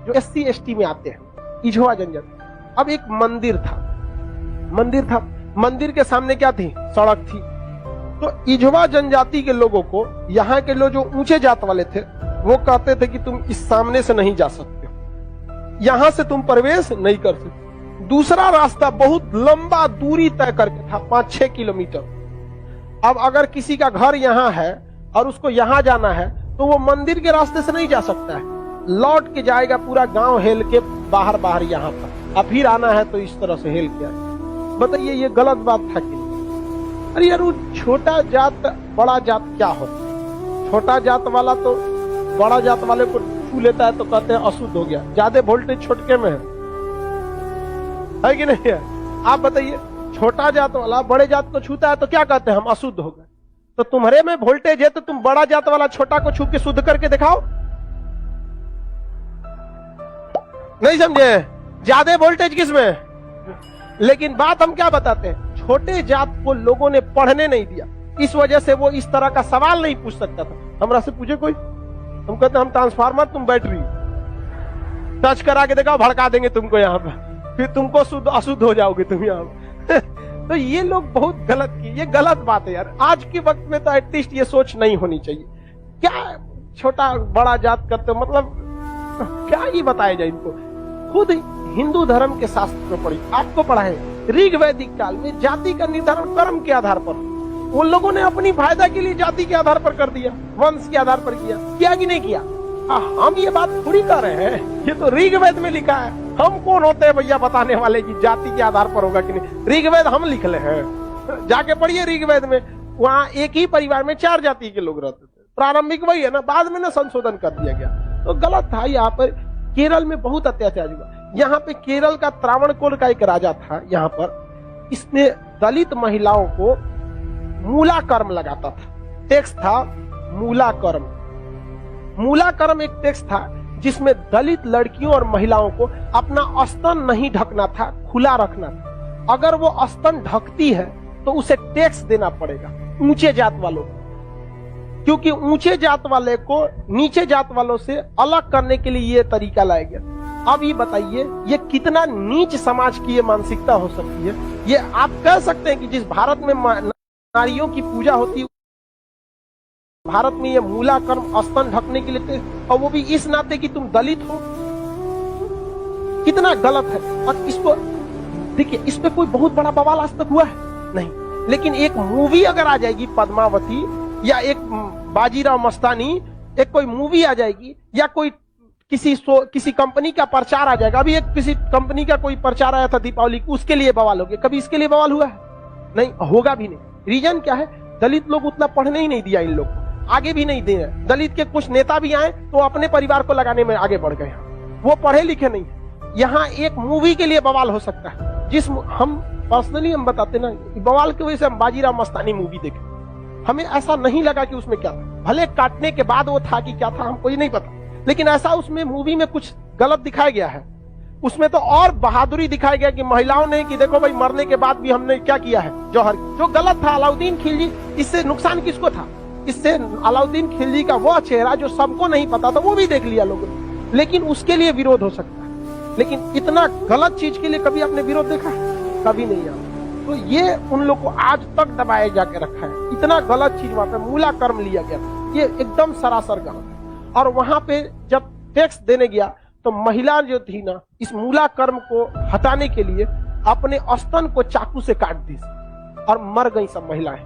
जो SC/ST में आते हैं, इझवा जनजाति। अब एक मंदिर था, मंदिर के सामने क्या थी? सड़क थी। तो इझवा जनजाति के लोगों को यहाँ के लोग जो ऊंचे जात वाले थे वो कहते थे कि तुम इस सामने से नहीं जा सकते, यहां से तुम प्रवेश नहीं कर सकते। दूसरा रास्ता बहुत लंबा दूरी तय करके था, 5-6 किलोमीटर। अब अगर किसी का घर यहाँ है और उसको यहाँ जाना है तो वो मंदिर के रास्ते से नहीं जा सकता है, लौट के जाएगा पूरा गांव हेल के बाहर यहाँ पर, अब फिर आना है तो इस तरह से हेल के आए। बताइए ये गलत बात था कि? अरे यार वो छोटा जात बड़ा जात क्या होता है? छोटा जात वाला तो बड़ा जात वाले को छू लेता है तो कहते हैं अशुद्ध हो गया, ज्यादा वोल्टेज छोटके में है कि नहीं है? आप बताइए, छोटा जात वाला बड़े जात को छूता है तो क्या कहते हैं? हम अशुद्ध हो गए। तो तुम्हारे में वोल्टेज है तो तुम बड़ा जात वाला छोटा को छू के शुद्ध करके दिखाओ। नहीं समझे? ज्यादा वोल्टेज किसमें? लेकिन बात हम क्या बताते हैं, छोटे जात को लोगों ने पढ़ने नहीं दिया, इस वजह से वो इस तरह का सवाल नहीं पूछ सकता था। हमरा से पूछे कोई, हम कहते हम ट्रांसफार्मर, तुम बैटरी, टच करा के दिखाओ, भड़का देंगे तुमको यहाँ पर, फिर तुमको शुद्ध अशुद्ध हो जाओगे तुम यहाँ पर। तो ये लोग बहुत गलत किए, ये गलत बात है यार। आज के वक्त में तो एटलीस्ट ये सोच नहीं होनी चाहिए। क्या छोटा बड़ा जात करते हो, मतलब क्या ही बताया जाए इनको। खुद हिंदू धर्म के शास्त्र में पढ़ी, आपको पढ़ा है, ऋग वैदिक काल में जाति का निर्धारण कर्म के आधार पर, उन लोगों ने अपनी फायदा के लिए जाति के आधार पर कर दिया, वंश के आधार पर किया कि नहीं किया? हम ये बात थोड़ी कर रहे हैं, ये तो ऋग्वेद में लिखा है। हम कौन होते हैं भैया बताने वाले कि जाति के आधार पर होगा कि नहीं? ऋग्वेद हम लिख ले हैं, जाके पढ़िए ऋग्वेद में, वहां एक ही परिवार में 4 जाति के लोग रहते थे। प्रारंभिक वही है ना, बाद में ना संशोधन कर दिया गया, तो गलत था। यहाँ पर केरल में बहुत अत्याचार हुआ। यहाँ पे केरल का त्रावणकोर का एक राजा था, यहाँ पर इसने दलित महिलाओं को मूला कर्म लगाता था। टैक्स था मूला कर्म। मूला कर्म एक टैक्स था जिसमें दलित लड़कियों और महिलाओं को अपना स्तन नहीं ढकना था, खुला रखना था। अगर वो स्तन ढकती है तो उसे टैक्स देना पड़ेगा ऊंचे जात वालों को, क्योंकि ऊंचे जात वाले को नीचे जात वालों से अलग करने के लिए ये तरीका लाया गया। अब ये बताइए ये कितना नीच समाज की ये मानसिकता हो सकती है? ये आप कह सकते हैं कि जिस भारत में नारियों की पूजा होती है, भारत में ये मूला कर्म स्तन ढकने के लिए, और वो भी इस नाते कि तुम दलित हो, कितना गलत है। और इसको देखिए, इस पे कोई बहुत बड़ा बवाल आज तक हुआ है नहीं, लेकिन एक मूवी अगर आ जाएगी पद्मावती, या एक बाजीराव मस्तानी, एक कोई मूवी आ जाएगी, या कोई किसी कंपनी का प्रचार आ जाएगा। अभी एक किसी कंपनी का कोई प्रचार आया था दीपावली, उसके लिए बवाल हो गया। कभी इसके लिए बवाल हुआ है? नहीं, होगा भी नहीं। रीजन क्या है? दलित लोग उतना पढ़ने ही नहीं दिया इन लोग को, आगे भी नहीं दे रहे। दलित के कुछ नेता भी आए तो अपने परिवार को लगाने में आगे बढ़ गए, वो पढ़े लिखे नहीं। यहाँ एक मूवी के लिए बवाल हो सकता है, जिस हम पर्सनली हम बताते ना, बवाल की वजह से हम बाजीराव मस्तानी मूवी देखे, हमें ऐसा नहीं लगा कि उसमें क्या था। भले काटने के बाद वो था कि क्या था हमको ये नहीं पता, लेकिन ऐसा उसमें मूवी में कुछ गलत दिखाया गया है। उसमें तो और बहादुरी दिखाया गया कि महिलाओं ने, कि देखो भाई मरने के बाद भी हमने क्या किया है, जौहर, जो गलत था। अलाउद्दीन खिलजी, इससे नुकसान किसको था? इससे अलाउद्दीन खिलजी का वह चेहरा जो सबको नहीं पता था वो भी देख लिया लोगों ने, लेकिन उसके लिए विरोध हो सकता है। लेकिन इतना गलत चीज के लिए कभी आपने विरोध देखा? कभी नहीं आया। तो ये उन लोग को आज तक दबाए जाके रखा है। इतना गलत चीज वहां पे मूला कर्म लिया गया, ये एकदम सरासर गलत है। और वहां पे जब टैक्स देने गया तो महिला जो थी ना, इस मूला कर्म को हटाने के लिए अपने स्तन को चाकू से काट दी और मर गई सब महिलाएं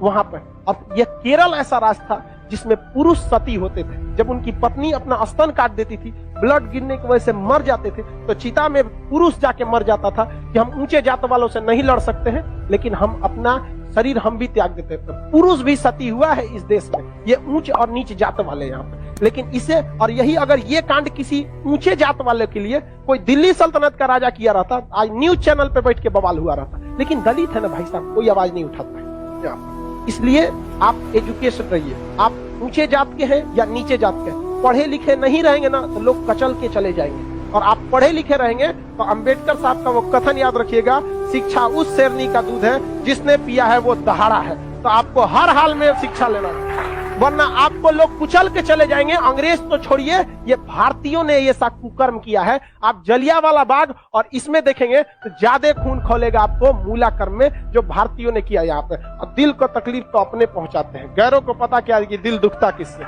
वहां पर। अब यह केरल ऐसा राज्य था जिसमें पुरुष सती होते थे। जब उनकी पत्नी अपना स्तन काट देती थी, ब्लड गिरने की वजह से मर जाते थे, तो चिता में पुरुष जाके मर जाता था कि हम ऊंचे जात वालों से नहीं लड़ सकते हैं, लेकिन हम अपना शरीर हम भी त्याग देते थे। पुरुष भी सती हुआ है इस देश में, ये ऊंच और नीच जात वाले यहाँ पर। लेकिन इसे, और यही अगर ये कांड किसी ऊंचे जात वाले के लिए कोई दिल्ली सल्तनत का राजा किया रहता, आज न्यूज चैनल पे बैठ के बवाल हुआ रहता। लेकिन दलित है ना भाई साहब, कोई आवाज नहीं उठाता है। इसलिए आप एजुकेशन रहिए, आप ऊंचे जात के हैं या नीचे जात के हैं, पढ़े लिखे नहीं रहेंगे ना तो लोग कचल के चले जाएंगे। और आप पढ़े लिखे रहेंगे तो अंबेडकर साहब का वो कथन याद रखिएगा, शिक्षा उस शेरनी का दूध है जिसने पिया है वो दहाड़ा है। तो आपको हर हाल में शिक्षा लेना है। वरना आपको लोग कुचल के चले जाएंगे। अंग्रेज तो छोड़िए, ये भारतीयों ने ये सा कुकर्म किया है। आप जलियांवाला बाग और इसमें देखेंगे तो ज्यादा खून खोलेगा आपको मूला कर्म में, जो भारतीयों ने किया यहाँ पे। और दिल को तकलीफ तो अपने पहुंचाते हैं, गैरों को पता क्या है कि दिल दुखता किससे।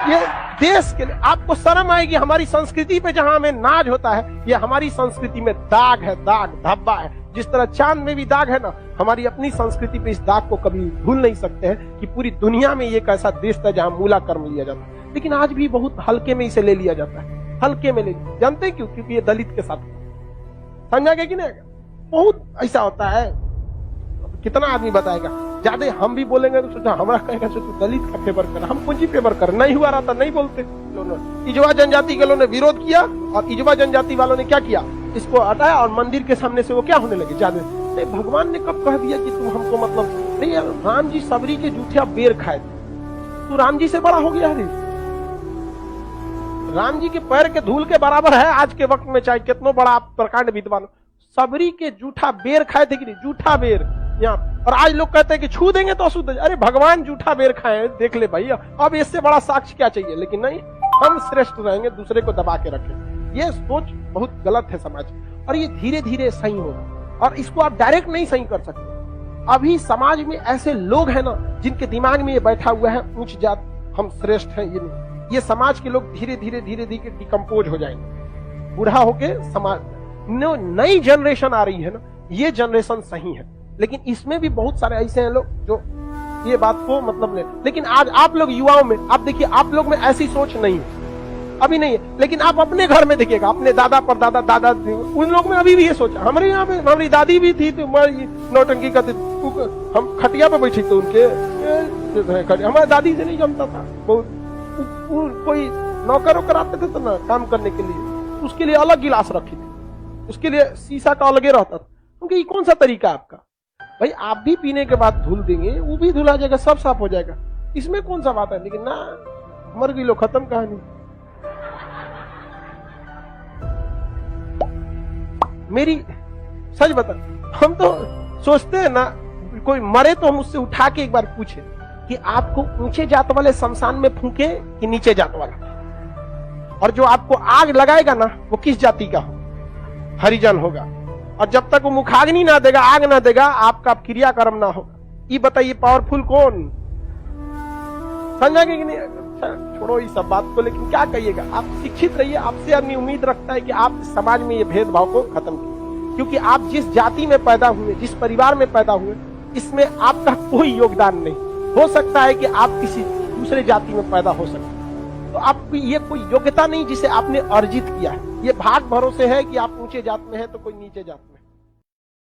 ये देश के लिए आपको शर्म आएगी। हमारी संस्कृति पे जहां हमें नाज होता है, ये हमारी संस्कृति में दाग है, दाग धब्बा है। जिस तरह चांद में भी दाग है ना, हमारी अपनी संस्कृति पे इस दाग को कभी भूल नहीं सकते हैं कि पूरी दुनिया में ये एक ऐसा देश था जहां मूला कर्म लिया जाता है। लेकिन आज भी बहुत हल्के में इसे ले लिया जाता है, हल्के में ले। जानते हैं क्यों? क्योंकि ये दलित के साथ, समझा गया कि नहीं? बहुत ऐसा होता है। कितना आदमी बताएगा? ज्यादा हम भी बोलेंगे तो सोचा हमारा कहेगा तू दलित का फेवर कर। हम कौन सी फेवर कर? नहीं हुआ रहता नहीं बोलते। इजवा जनजाति के लोगों ने विरोध किया और इजवा जनजाति वालों ने क्या किया, इसको हटाया और मंदिर के सामने से वो क्या होने लगे ज्यादा। नहीं, भगवान ने कब कह दिया कि तुम हमको मतलब नहीं। राम जी सबरी के जूठे बेर खाए थे, तू राम जी से बड़ा हो गया है। राम जी के पैर के धूल के बराबर है आज के वक्त में, चाहे कितना बड़ा आप प्रकांड विद्वान। सबरी के जूठा बेर खाए थे कि नहीं? जूठा बेर यहाँ। और आज लोग कहते हैं कि छू देंगे तो अशुद्ध। अरे भगवान जूठा बेर खाए, देख ले भाई, अब इससे बड़ा साक्ष्य क्या चाहिए। लेकिन नहीं, हम श्रेष्ठ रहेंगे, दूसरे को दबा के रखेंगे। ये सोच बहुत गलत है समाज, और ये धीरे धीरे सही होगा। और इसको आप डायरेक्ट नहीं सही कर सकते। अभी समाज में ऐसे लोग हैं ना जिनके दिमाग में ये बैठा हुआ है उच्च जात हम श्रेष्ठ हैं। ये समाज के लोग धीरे धीरे डिकम्पोज हो जाएंगे, बूढ़ा होके। समाज नई जनरेशन आ रही है ना, ये जनरेशन सही है। लेकिन इसमें भी बहुत सारे ऐसे हैं लोग जो ये बात को मतलब ले। लेकिन आज आप लोग युवाओं में आप देखिए, आप लोग में ऐसी सोच नहीं है, अभी नहीं है। लेकिन आप अपने घर में देखिएगा, अपने दादा परदादा दादा उन लोग में अभी भी ये सोचा। हमारे यहाँ पे हमारी दादी भी थी तो नौटंकी करती, हम खटिया पे बैठे थे उनके, हमारी दादी से नहीं जमता था। कोई नौकर वोकर आते थे तो ना काम करने के लिए, उसके लिए अलग गिलास रखी थी, उसके लिए शीशा का अलगे रहता था। क्योंकि ये कौन सा तरीका आपका भाई? आप भी पीने के बाद धुल देंगे, वो भी धुला जाएगा, सब साफ हो जाएगा, इसमें कौन सा बात है। लेकिन ना, मर गई लो, खत्म कहानी। मेरी सच बता, हम तो सोचते हैं ना, कोई मरे तो हम उससे उठा के एक बार पूछे कि आपको ऊंचे जात वाले शमशान में फूके कि नीचे जात वाला, और जो आपको आग लगाएगा ना वो किस जाति का हो? हरिजन होगा। और जब तक वो मुखाग्नि ना देगा, आग ना देगा, आपका क्रियाकर्म ना होगा। ये बताइए पावरफुल कौन? समझा कि नहीं? छोड़ो इस सब बात को, लेकिन क्या कहिएगा? आप शिक्षित रहिए, आपसे आदमी उम्मीद रखता है कि आप समाज में ये भेदभाव को खत्म कीजिए। क्योंकि आप जिस जाति में पैदा हुए, जिस परिवार में पैदा हुए, इसमें आपका कोई योगदान नहीं। हो सकता है कि आप किसी दूसरे जाति में पैदा हो सकते, तो आपकी ये कोई योग्यता नहीं जिसे आपने अर्जित किया है। ये भाग भरोसे है कि आप ऊंचे जात में हैं तो कोई नीचे जात में।